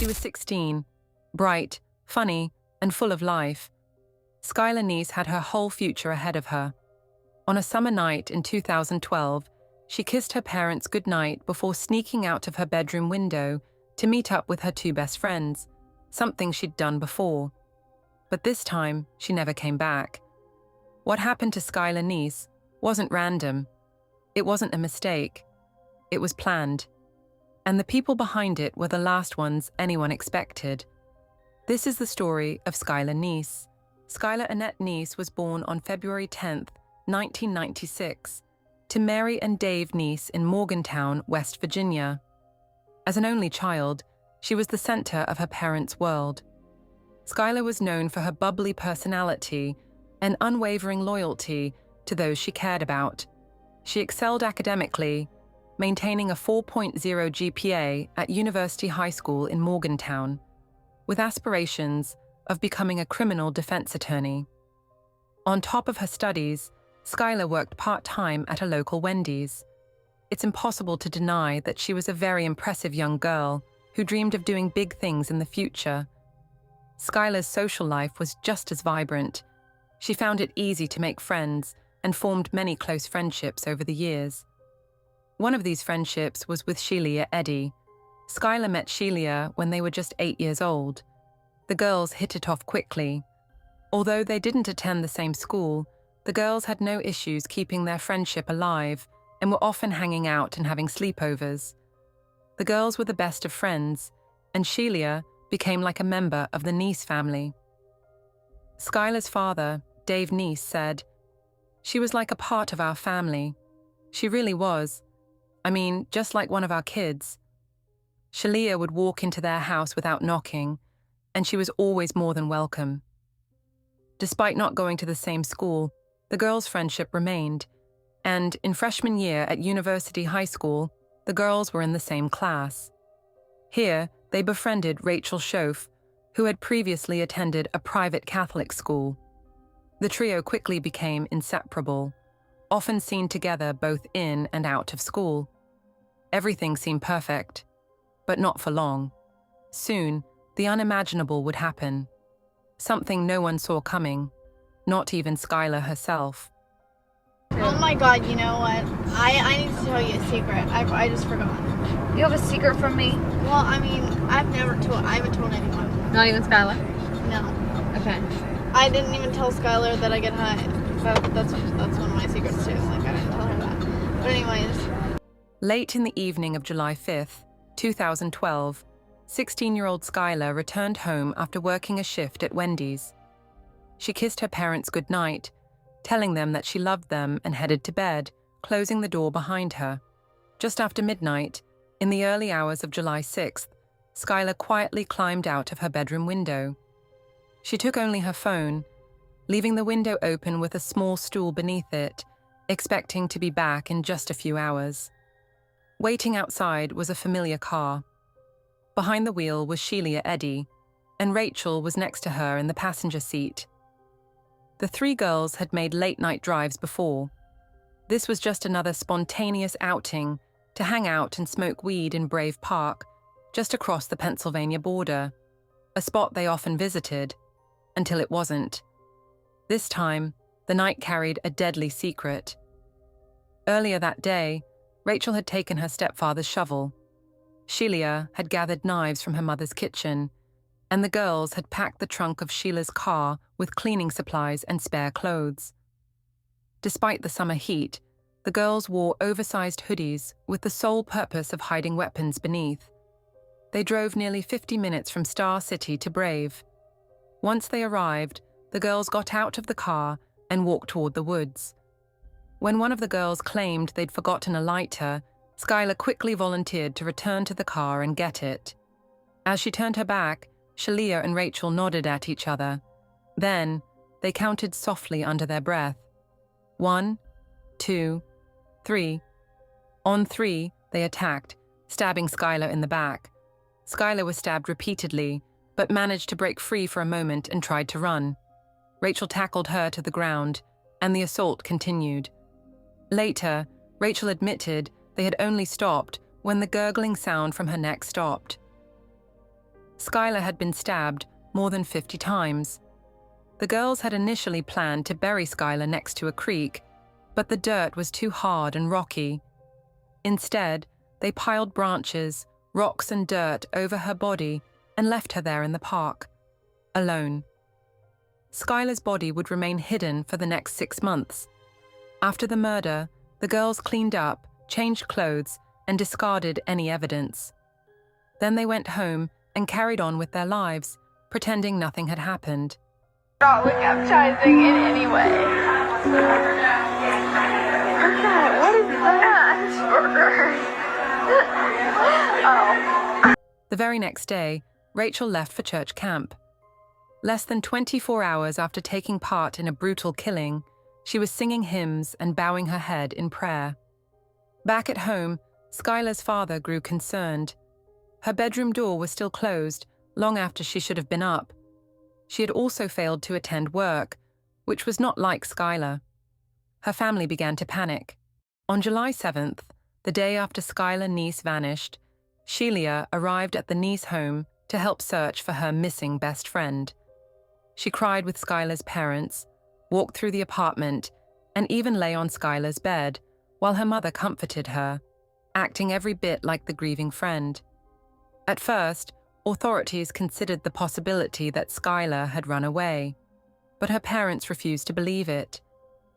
She was 16, bright, funny, and full of life. Skylar Reese had her whole future ahead of her. On a summer night in 2012, she kissed her parents goodnight before sneaking out of her bedroom window to meet up with her two best friends, something she'd done before. But this time, she never came back. What happened to Skylar Reese wasn't random. It wasn't a mistake. It was planned. And the people behind it were the last ones anyone expected. This is the story of Skylar Reese. Skylar Annette Neese was born on February 10, 1996, to Mary and Dave Neese in Morgantown, West Virginia. As an only child, she was the center of her parents' world. Skylar was known for her bubbly personality and unwavering loyalty to those she cared about. She excelled academically, maintaining a 4.0 GPA at University High School in Morgantown, with aspirations of becoming a criminal defense attorney. On top of her studies, Skylar worked part-time at a local Wendy's. It's impossible to deny that she was a very impressive young girl who dreamed of doing big things in the future. Skylar's social life was just as vibrant. She found it easy to make friends and formed many close friendships over the years. One of these friendships was with Sheila Eddy. Skylar met Sheila when they were just 8 years old. The girls hit it off quickly. Although they didn't attend the same school, the girls had no issues keeping their friendship alive and were often hanging out and having sleepovers. The girls were the best of friends, and Sheila became like a member of the Neese family. Skylar's father, Dave Neese, said, "She was like a part of our family. She really was. I mean, just like one of our kids." Sheila would walk into their house without knocking, and she was always more than welcome. Despite not going to the same school, the girls' friendship remained, and in freshman year at University High School, the girls were in the same class. Here, they befriended Rachel Schoaf, who had previously attended a private Catholic school. The trio quickly became inseparable, often seen together both in and out of school. Everything seemed perfect, but not for long. Soon, the unimaginable would happen. Something no one saw coming, not even Skylar herself. Oh my God, you know what? I need to tell you a secret. I just forgot. You have a secret from me? Well, I mean, I haven't told anyone. Not even Skylar? No. Okay. I didn't even tell Skylar that I get high. That's one of my secrets too. Like, I didn't tell her that. But anyways. Late in the evening of July 5th, 2012, 16-year-old Skylar returned home after working a shift at Wendy's. She kissed her parents goodnight, telling them that she loved them and headed to bed, closing the door behind her. Just after midnight, in the early hours of July 6th, Skylar quietly climbed out of her bedroom window. She took only her phone, leaving the window open with a small stool beneath it, expecting to be back in just a few hours. Waiting outside was a familiar car. Behind the wheel was Sheila Eddy, and Rachel was next to her in the passenger seat. The three girls had made late-night drives before. This was just another spontaneous outing to hang out and smoke weed in Brave Park, just across the Pennsylvania border, a spot they often visited, until it wasn't. This time, the night carried a deadly secret. Earlier that day, Rachel had taken her stepfather's shovel. Sheila had gathered knives from her mother's kitchen, and the girls had packed the trunk of Sheila's car with cleaning supplies and spare clothes. Despite the summer heat, the girls wore oversized hoodies with the sole purpose of hiding weapons beneath. They drove nearly 50 minutes from Star City to Brave. Once they arrived, the girls got out of the car and walked toward the woods. When one of the girls claimed they'd forgotten a lighter, Skylar quickly volunteered to return to the car and get it. As she turned her back, Sheila and Rachel nodded at each other. Then, they counted softly under their breath. 1, 2, 3. On 3, they attacked, stabbing Skylar in the back. Skylar was stabbed repeatedly, but managed to break free for a moment and tried to run. Rachel tackled her to the ground, and the assault continued. Later, Rachel admitted they had only stopped when the gurgling sound from her neck stopped. Skylar had been stabbed more than 50 times. The girls had initially planned to bury Skylar next to a creek, but the dirt was too hard and rocky. Instead, they piled branches, rocks and dirt over her body and left her there in the park, alone. Skylar's body would remain hidden for the next 6 months. After the murder, the girls cleaned up, changed clothes, and discarded any evidence. Then they went home and carried on with their lives, pretending nothing had happened. Not look appetizing in any way. What is that? Burger. Oh. The very next day, Rachel left for church camp. Less than 24 hours after taking part in a brutal killing, she was singing hymns and bowing her head in prayer. Back at home, Skylar's father grew concerned. Her bedroom door was still closed, long after she should have been up. She had also failed to attend work, which was not like Skylar. Her family began to panic. On July 7th, the day after Skylar Neese vanished, Sheila arrived at the Neese home to help search for her missing best friend. She cried with Skylar's parents, walked through the apartment, and even lay on Skylar's bed, while her mother comforted her, acting every bit like the grieving friend. At first, authorities considered the possibility that Skylar had run away, but her parents refused to believe it.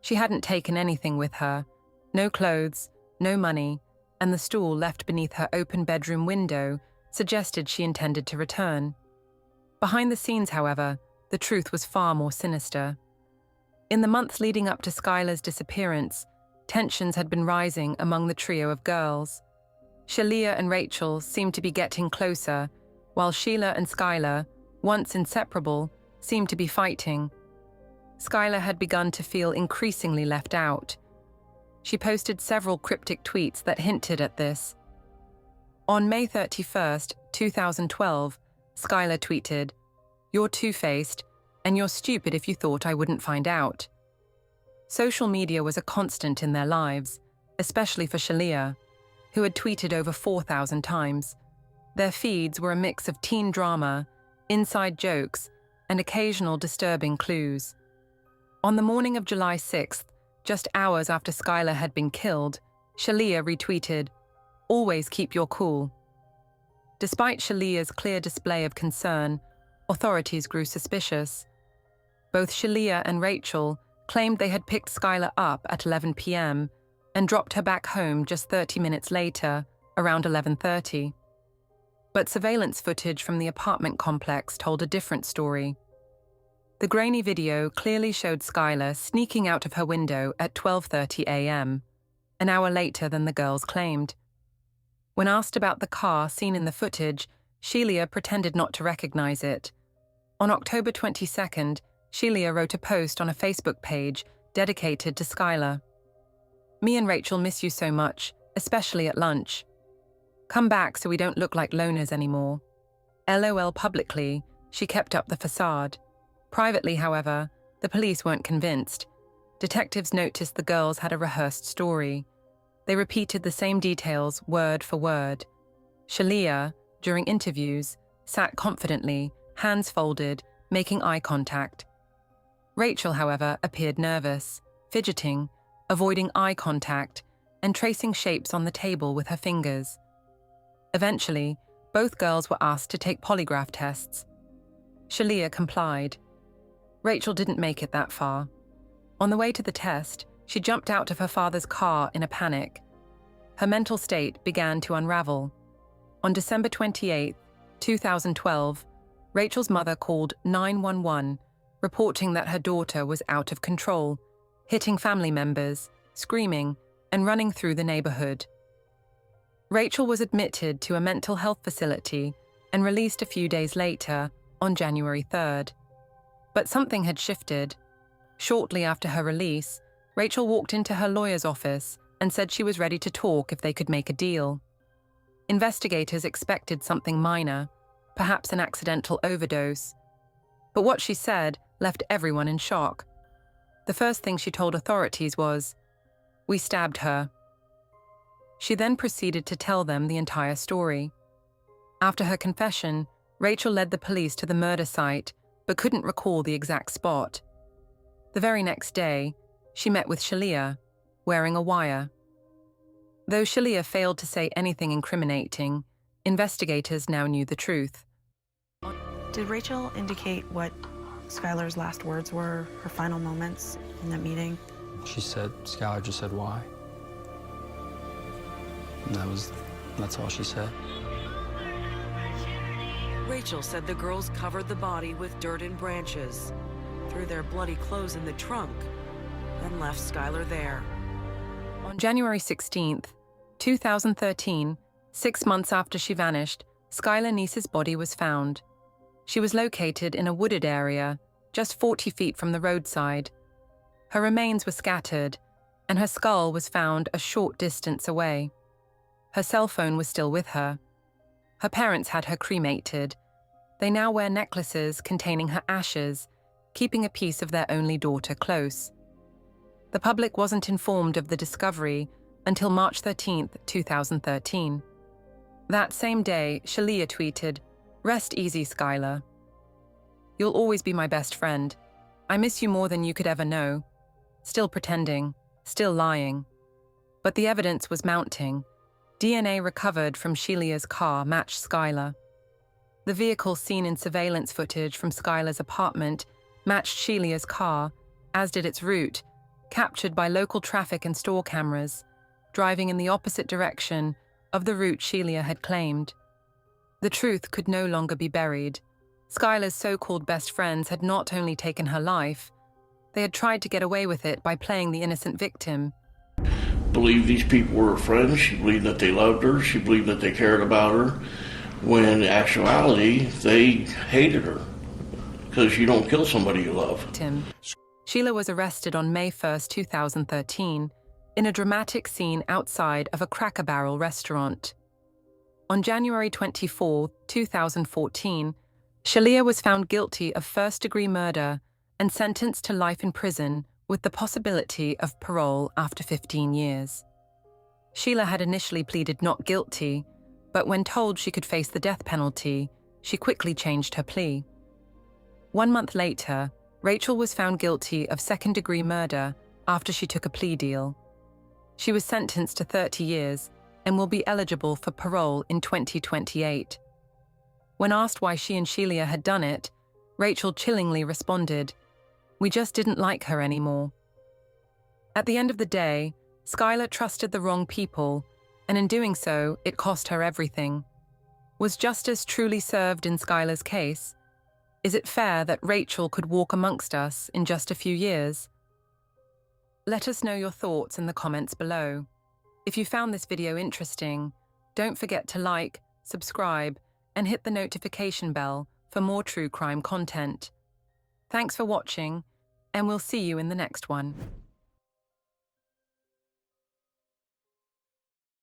She hadn't taken anything with her, no clothes, no money, and the stool left beneath her open bedroom window suggested she intended to return. Behind the scenes, however, the truth was far more sinister. In the months leading up to Skylar's disappearance, tensions had been rising among the trio of girls. Sheila and Rachel seemed to be getting closer, while Sheila and Skylar, once inseparable, seemed to be fighting. Skylar had begun to feel increasingly left out. She posted several cryptic tweets that hinted at this. On May 31st, 2012, Skylar tweeted, "You're two-faced, and you're stupid if you thought I wouldn't find out." Social media was a constant in their lives, especially for Sheila, who had tweeted over 4,000 times. Their feeds were a mix of teen drama, inside jokes, and occasional disturbing clues. On the morning of July 6th, just hours after Skylar had been killed, Sheila retweeted, "Always keep your cool." Despite Sheila's clear display of concern, authorities grew suspicious. Both Sheila and Rachel claimed they had picked Skylar up at 11 p.m. and dropped her back home just 30 minutes later, around 11:30. But surveillance footage from the apartment complex told a different story. The grainy video clearly showed Skylar sneaking out of her window at 12:30 a.m., an hour later than the girls claimed. When asked about the car seen in the footage, Sheila pretended not to recognize it. On October 22nd, Sheila wrote a post on a Facebook page dedicated to Skylar. "Me and Rachel miss you so much, especially at lunch. Come back so we don't look like loners anymore." LOL. Publicly, she kept up the facade. Privately, however, the police weren't convinced. Detectives noticed the girls had a rehearsed story. They repeated the same details word for word. Sheila, during interviews, sat confidently, hands folded, making eye contact. Rachel, however, appeared nervous, fidgeting, avoiding eye contact, and tracing shapes on the table with her fingers. Eventually, both girls were asked to take polygraph tests. Sheila complied. Rachel didn't make it that far. On the way to the test, she jumped out of her father's car in a panic. Her mental state began to unravel. On December 28, 2012, Rachel's mother called 911, reporting that her daughter was out of control, hitting family members, screaming, and running through the neighborhood. Rachel was admitted to a mental health facility and released a few days later, on January 3rd. But something had shifted. Shortly after her release, Rachel walked into her lawyer's office and said she was ready to talk if they could make a deal. Investigators expected something minor, perhaps an accidental overdose. But what she said left everyone in shock. The first thing she told authorities was, "We stabbed her." She then proceeded to tell them the entire story. After her confession, Rachel led the police to the murder site, but couldn't recall the exact spot. The very next day, she met with Skylar, wearing a wire. Though Skylar failed to say anything incriminating, investigators now knew the truth. Did Rachel indicate what Skylar's last words were, her final moments in that meeting? Skylar just said why. And that's all she said. Rachel said the girls covered the body with dirt and branches, threw their bloody clothes in the trunk, and left Skylar there. On January 16th, 2013, 6 months after she vanished, Skylar Neese's body was found. She was located in a wooded area, just 40 feet from the roadside. Her remains were scattered, and her skull was found a short distance away. Her cell phone was still with her. Her parents had her cremated. They now wear necklaces containing her ashes, keeping a piece of their only daughter close. The public wasn't informed of the discovery until March 13th, 2013. That same day, Skylar tweeted, "Rest easy, Skylar. You'll always be my best friend. I miss you more than you could ever know. Still pretending, still lying." But the evidence was mounting. DNA recovered from Skylar's car matched Skylar. The vehicle seen in surveillance footage from Skylar's apartment matched Skylar's car, as did its route, captured by local traffic and store cameras, driving in the opposite direction of the route Skylar had claimed. The truth could no longer be buried. Skylar's so-called best friends had not only taken her life, they had tried to get away with it by playing the innocent victim. Believed these people were her friends. She believed that they loved her. She believed that they cared about her. When in actuality, they hated her. Because you don't kill somebody you love. Skylar was arrested on May 1st, 2013, in a dramatic scene outside of a Cracker Barrel restaurant. On January 24, 2014, Skylar was found guilty of first-degree murder and sentenced to life in prison with the possibility of parole after 15 years. Skylar had initially pleaded not guilty, but when told she could face the death penalty, she quickly changed her plea. 1 month later, Rachel was found guilty of second-degree murder after she took a plea deal. She was sentenced to 30 years and will be eligible for parole in 2028. When asked why she and Skylar had done it, Rachel chillingly responded, "We just didn't like her anymore." At the end of the day, Skylar trusted the wrong people, and in doing so, it cost her everything. Was justice truly served in Skylar's case? Is it fair that Rachel could walk amongst us in just a few years? Let us know your thoughts in the comments below. If you found this video interesting, don't forget to like, subscribe, and hit the notification bell for more true crime content. Thanks for watching, and we'll see you in the next one.